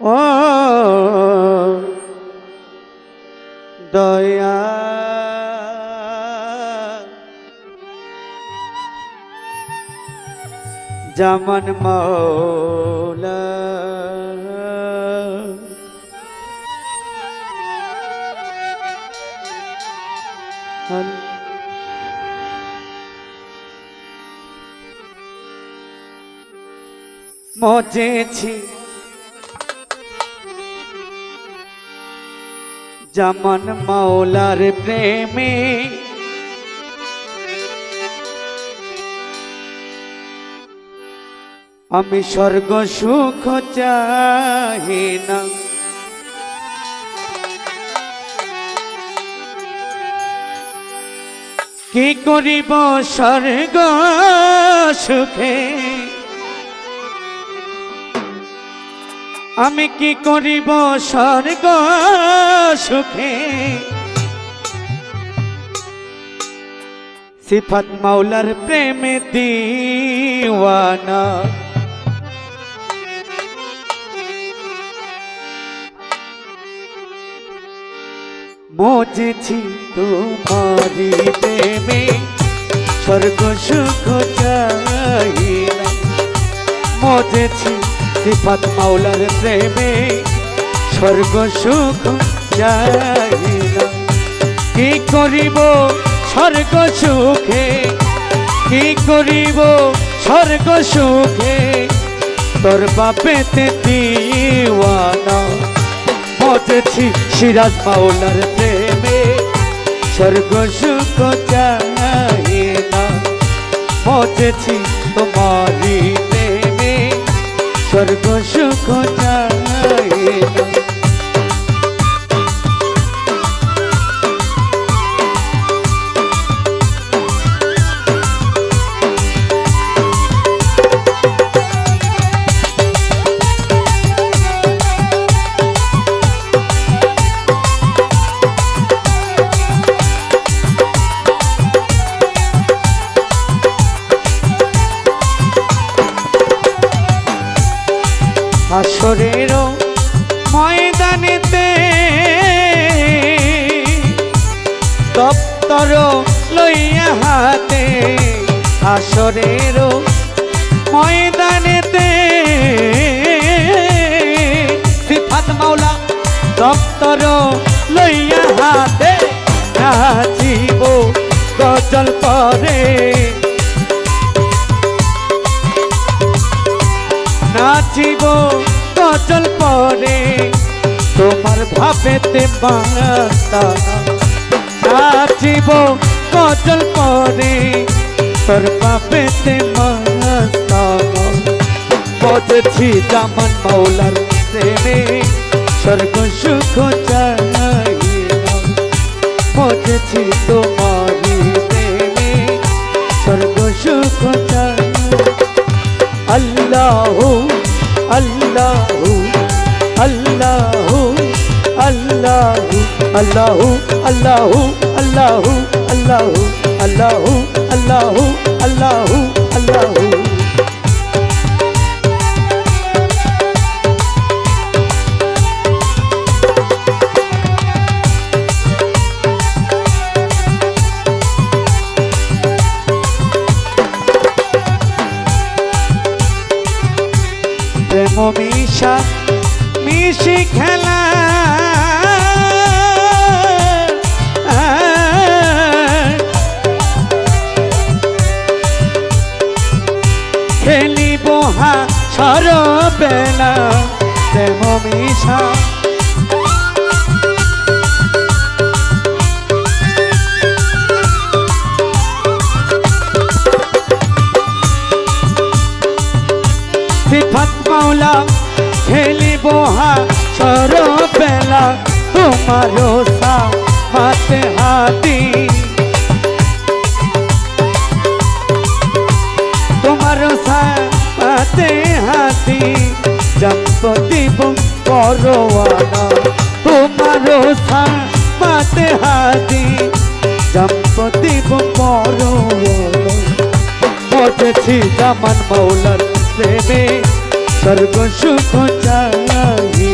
ও দয়া জামান মৌলা মজেছি জামান মাওলার প্রেমে আমি স্বর্গ সুখ চাহি না কি করিব স্বর্গ সুখে আমি কি করিব স্বর্গ সুখে সিফাত মাওলার প্রেমে দিওয়ানা মজেছি তোমারি প্রেমে স্বর্গ সুখ চাহি না মজেছি সিফাত মাওলার প্রেমে স্বর্গ সুখ চাহি না কি করিব স্বর্গ সুখে কি করিব স্বর্গ সুখে তোর বাপেতে দিওয়ানা মজেছি সিরাজ মাওলার প্রেমে স্বর্গ সুখ চাহি না মজেছি তোমারি প্রেমে স্বর্গ সুখ চাহি না হাসরের ময়দানেতে দপ্তর লইয়া হাতে হাসরের ময়দানেতে সিফাত মাওলা দপ্তর লইয়া হাতে নাচিব গজল পরে নাচিব গজল পরে তোমার ভাবেতে বাঁচানা নাচিব গজল পরে তোর ভাবেতে বাঁচানা মজেছি জামান মাওলার প্রেমে স্বর্গ সুখ চাহি না মজেছি তোমারি প্রেমে স্বর্গ সুখ চাহি अल्लाहु अल्लाहु अल्लाहु अल्लाहु अल्लाहु अल्लाहु अल्लाहु अल्लाहु अल्लाहु अल्लाहु अल्लाहु अल्लाहु প্রেম মিশা মিশি খেলা খেলিব হাসর বেলা প্রেম মিশা সিফাত মাওলা খেলিব হাসর বেলা তোমারও সাথে হাতি তোমারও সাথে হাতি জম্প দিব পরোয়ানা তোমারও সাথে হাতি জম্প দিব পরোয়ানা মজেছি জামান মাওলার প্রেমে স্বর্গ সুখ চাহি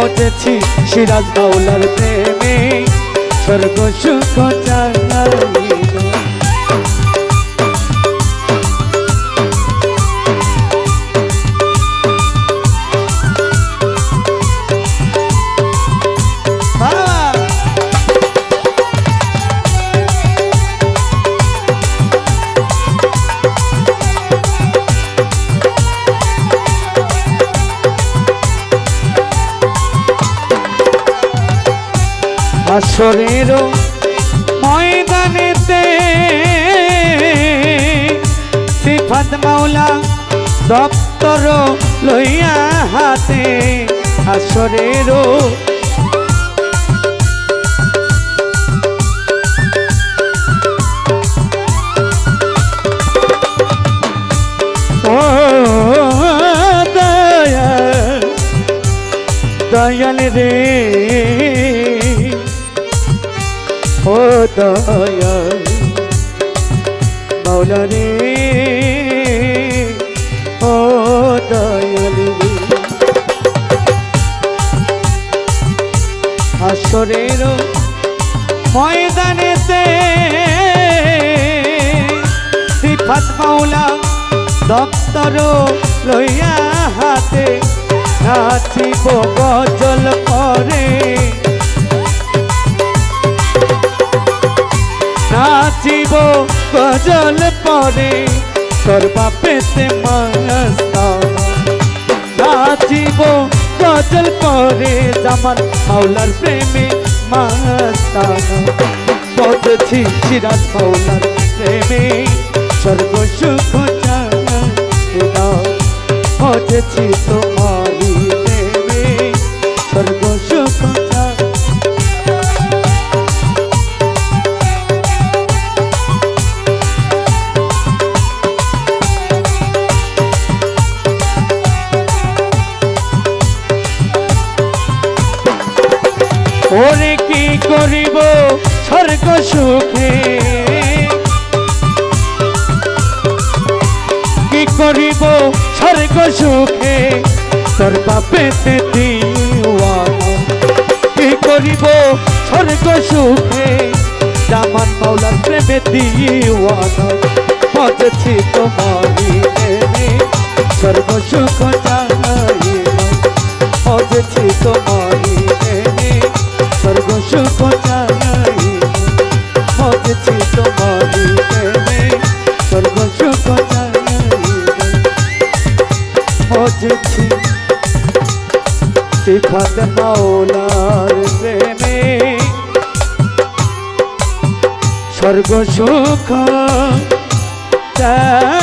মজেছি সিরাজ মাওলার প্রেমে স্বর্গ সুখ চাই আসরের ময়দানেতে সিফাত মাওলা দপ্তর লইয়া হাতে আসরের ও দয়াল রে ও দয়াল মাওলা রে ও দয়াল রে আসরের ময়দানেতে সিফাত মাওলা দপ্তর লইয়া হাতে নাচিব গজল করে নাচিব গজল পরে তোর বাপেতে মস্তানা নাচিব গজল পরে জামান মাওলার প্রেমে মস্তানা মজেছি সিরাজ মাওলার প্রেমে স্বর্গ সুখ চাই মজেছি তোমারি প্রেমে স্বর্গ সুখ চাই ওরে কি করিব স্বর্গ সুখে কি করিব স্বর্গ সুখে তোর বাপেতে দিওয়ানা কি করিব স্বর্গ সুখে জামান মাওলার প্রেমে দিওয়ানা মজেছি তোমারি প্রেমে স্বর্গ সুখ চাই মজেছি তোমারি প্রেমে স্বর্গ সুখ চাই মজেছি তোমারি প্রেমে স্বর্গ সুখ চাই মজেছি সিফাত মাওলার প্রেমে স্বর্গ সুখ চাই